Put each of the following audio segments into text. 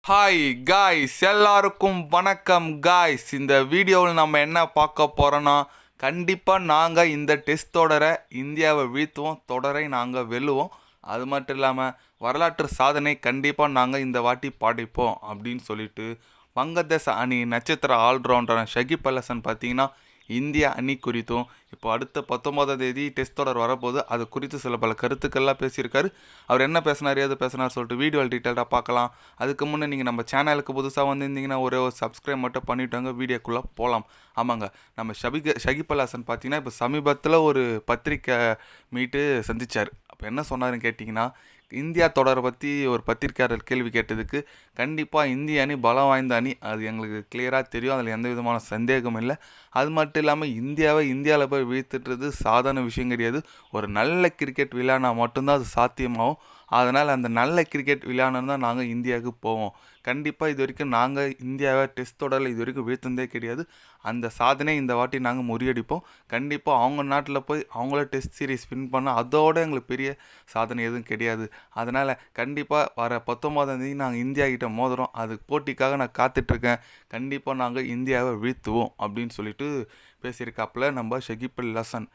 Hi guys, எல்லாருக்கும் வணக்கம் guys. இந்த வீடியோவில் நம்ம என்ன பார்க்க போகிறோன்னா, கண்டிப்பாக நாங்கள் இந்த டெஸ்ட் தொடரை இந்தியாவை வீழ்த்துவோம், தொடரை நாங்கள் வெல்லுவோம். அது மட்டும் இல்லாமல் வரலாற்று சாதனை கண்டிப்பாக நாங்கள் இந்த வாட்டி படைப்போம் அப்படின்னு சொல்லிட்டு வங்கதேச அணி நட்சத்திர ஆல்ரவுண்டரான ஷகிப் அல் ஹசன் பார்த்தீங்கன்னா இந்திய அணி குறித்தும் இப்போ அடுத்த 19ஆம் தேதி டெஸ்ட் தொடர் வரப்போது அது குறித்து சில பல கருத்துக்கள்லாம் பேசியிருக்காரு. அவர் என்ன பேசினார் ஏது பேசினார் சொல்லிட்டு வீடியோவில் டீட்டெயிலாக பார்க்கலாம். அதுக்கு முன்னே நீங்கள் நம்ம சேனலுக்கு புதுசாக வந்திருந்தீங்கன்னா ஒரே ஒரு சப்ஸ்கிரைப் மட்டும் பண்ணிவிட்டாங்க, வீடியோக்குள்ளே போகலாம். ஆமாங்க, நம்ம ஷகிப் அல் ஹசன் பார்த்தீங்கன்னா இப்போ சமீபத்தில் ஒரு பத்திரிக்கை மீட்டு சந்தித்தார். அப்போ என்ன சொன்னாருன்னு கேட்டிங்கன்னா, இந்தியா தொடரை பற்றி ஒரு பத்திரிக்கையாளர் கேள்வி கேட்டதுக்கு கண்டிப்பாக இந்திய அணி பலம் வாய்ந்த அணி, அது எங்களுக்கு கிளியராக தெரியும், அதில் எந்த விதமான சந்தேகமும் இல்லை. அது மட்டும் இல்லாமல் இந்தியாவில் போய் வீழ்த்துறது சாதாரண விஷயம் கிடையாது. ஒரு நல்ல கிரிக்கெட் விளையாடினா மட்டும்தான் அது சாத்தியமாகும். அதனால் அந்த நல்ல கிரிக்கெட் விளையாடணும் தான் நாங்கள் இந்தியாவுக்கு போவோம். கண்டிப்பாக இது வரைக்கும் நாங்கள் இந்தியாவை டெஸ்ட் தொடரில் இது வரைக்கும் வீழ்த்ததே கிடையாது. அந்த சாதனை இந்த வாட்டி நாங்கள் முறியடிப்போம். கண்டிப்பாக அவங்க நாட்டில் போய் அவங்கள டெஸ்ட் சீரீஸ் வின் பண்ணால் அதோட எங்களுக்கு பெரிய சாதனை எதுவும் கிடையாது. அதனால் கண்டிப்பாக வர 19ஆம் தேதி நாங்கள் இந்தியா கிட்ட மோதுறோம். அது போட்டிக்காக நான் காத்துட்ருக்கேன். கண்டிப்பாக நாங்கள் இந்தியாவை வீழ்த்துவோம் அப்படின்னு சொல்லிட்டு பேசியிருக்காப்புல நம்ம ஷகிப் அல் ஹசன்.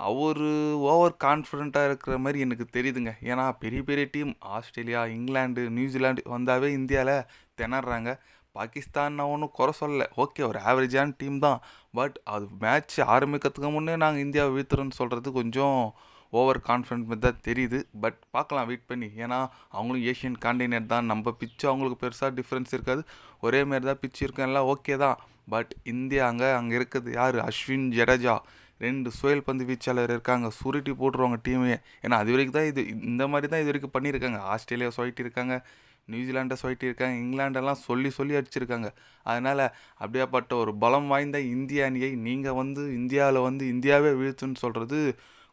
அவர் ஓவர் கான்ஃபிடெண்ட்டாக இருக்கிற மாதிரி எனக்கு தெரியுதுங்க. ஏன்னா பெரிய பெரிய டீம் ஆஸ்திரேலியா, இங்கிலாந்து, நியூசிலாந்து வந்தாவே இந்தியாவில் திணறாங்க. பாகிஸ்தான் நான் ஒன்றும் குறை சொல்லலை, ஓகே ஒரு ஆவரேஜான டீம் தான். பட் அது மேட்ச் ஆரம்பிக்கிறதுக்கு முன்னே நாங்கள் இந்தியாவை வீழ்த்துறோன்னு சொல்கிறது கொஞ்சம் ஓவர் கான்ஃபிடென்ட் மாதிரி தான் தெரியுது. பட் பார்க்கலாம் வெயிட் பண்ணி. ஏன்னா அவங்களும் ஏஷியன் காண்டினென்ட் தான், நம்ம பிச்சு அவங்களுக்கு பெருசாக டிஃப்ரென்ஸ் இருக்காது, ஒரே மாரி தான் பிச்சு இருக்கும், எல்லாம் ஓகே தான். பட் இந்தியா அங்கே இருக்கிறது யார்? அஸ்வின், ஜடேஜா, 2 சுழல் பந்து வீச்சாளர் இருக்காங்க, சுருட்டி போட்டுருவாங்க டீமே. ஏன்னா அது வரைக்கும் தான் இந்த மாதிரி தான் இது வரைக்கும் பண்ணியிருக்காங்க. ஆஸ்திரேலியா சுழட்டியிருக்காங்க, நியூசிலாண்டை சுழட்டியிருக்காங்க, இங்கிலாண்டெல்லாம் சொல்லி அடிச்சிருக்காங்க. அதனால் அப்படியாப்பட்ட ஒரு பலம் வாய்ந்த இந்திய அணியை நீங்கள் இந்தியாவில் இந்தியாவே வீழ்த்துன்னு சொல்கிறது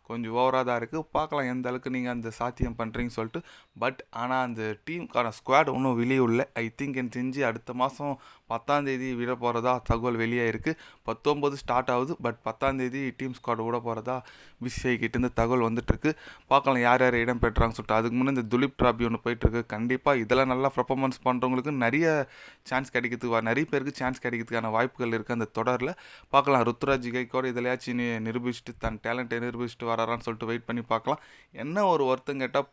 கொஞ்சம் ஓவராக தான் இருக்குது. பார்க்கலாம் எந்த அளவுக்கு நீங்கள் அந்த சாத்தியம் பண்ணுறீங்கன்னு சொல்லிட்டு. பட் ஆனால் அந்த டீமுக்கான ஸ்குவாட் ஒன்றும் வெளியே. ஐ திங்க் எனக்கு தெரிஞ்சு அடுத்த மாதம் 10ஆம் தேதி விட போகிறதா தகவல் வெளியே இருக்குது. 19 ஸ்டார்ட் ஆகுது, பட் 10ஆம் தேதி டீம் ஸ்குவாட் விட போகிறதா பிசிஐ கிட்டேருந்து தகவல் வந்துட்டுருக்கு. பார்க்கலாம் யார் யார் இடம் பெற்றாங்கன்னு சொல்லிட்டு. அதுக்கு முன்னே இந்த துலீப் டிராபி ஒன்று போயிட்டுருக்கு. கண்டிப்பாக இதெல்லாம் நல்லா பர்ஃபார்மன்ஸ் பண்ணுறவங்களுக்கு நிறைய சான்ஸ் கிடைக்கிறதுக்கு, நிறைய பேருக்கு சான்ஸ் கிடைக்கிறதுக்கான வாய்ப்புகள் இருக்குது அந்த தொடரில். பார்க்கலாம் ருத்துராஜ் கைக்கோட இதிலையாச்சும் நிரூபிச்சுட்டு தன் டேலண்ட்டை நிரூபிச்சுட்டு வரான்னு சொல்லிட்டு வெயிட் பண்ணி பார்க்கலாம். என்ன ஒரு வருத்தம் கேட்டால்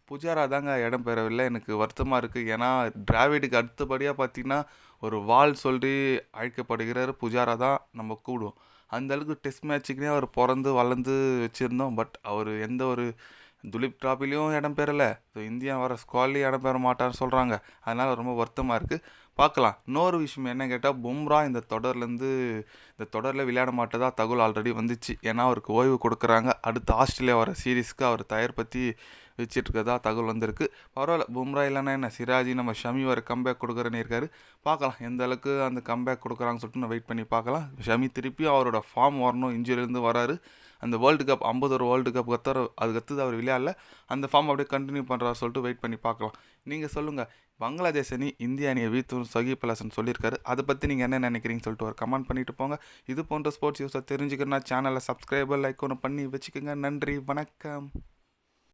புஜாரா தாங்க இடம் பெறவில்லை. எனக்கு வருத்தமாக இருக்குது. ஏன்னா டிராவிடுக்கு அடுத்தபடியாக பார்த்திங்கன்னா ஒரு வால் சொல்லி அழைக்கப்படுகிறார் புஜாரா தான் நம்ம கூடுவோம். அந்தளவுக்கு டெஸ்ட் மேட்சுக்குனே அவர் பிறந்து வளர்ந்து வச்சுருந்தோம். பட் அவர் எந்த ஒரு துலீப் டிராபிலையும் இடம் பெறலை, இந்தியா வர ஸ்குவாட்லேயும் இடம் பெற மாட்டார்னு சொல்கிறாங்க. அதனால் ரொம்ப வருத்தமாக இருக்குது. பார்க்கலாம். இன்னொரு விஷயம் என்ன கேட்டால், பும்ரா இந்த தொடரில் விளையாட மாட்டதா தகவல் ஆல்ரெடி வந்துச்சு. ஏன்னா அவருக்கு ஓய்வு கொடுக்குறாங்க. அடுத்து ஆஸ்திரேலியா வர சீரீஸ்க்கு அவர் தயார் பற்றி வச்சிட்ருக்கதா தகவல் வந்திருக்கு. பரவாயில்ல, பும்ரா இல்லைன்னா என்ன, சிராஜி நம்ம ஷமி வர கம்பேக் கொடுக்குறேன்னு இருக்காரு. பார்க்கலாம் எந்த அளவுக்கு அந்த கம்பேக் கொடுக்குறாங்கன்னு சொல்லிட்டு நான் வெயிட் பண்ணி பார்க்கலாம். ஷமி திருப்பியும் அவரோட ஃபார்ம் வரணும், இன்ஜுரியிலேருந்து வராரு. அந்த வேர்ல்டு கப் 51 வேர்ல்டு கப் அதுக்கடுத்தது அவர் விளையாடல, அந்த ஃபார்ம் அப்படியே கண்டினியூ பண்ணுறாரு சொல்லிட்டு வெயிட் பண்ணி பார்க்கலாம். நீங்கள் சொல்லுங்கள், பங்களாதேஷ் அணி இந்திய அணியை வீழ்த்தும் ஷகிப் அல் ஹசன் சொல்லியிருக்காரு. அதை பற்றி நீங்கள் என்ன நினைக்கிறீங்கன்னு சொல்லிட்டு ஒரு கமெண்ட் பண்ணிட்டு போங்க. இது போன்ற ஸ்போர்ட்ஸ் நியூஸை தெரிஞ்சுக்கணும்னா சேனலை சப்ஸ்கிரைபர் லைக் ஒன்று பண்ணி வச்சுக்கோங்க. நன்றி, வணக்கம்.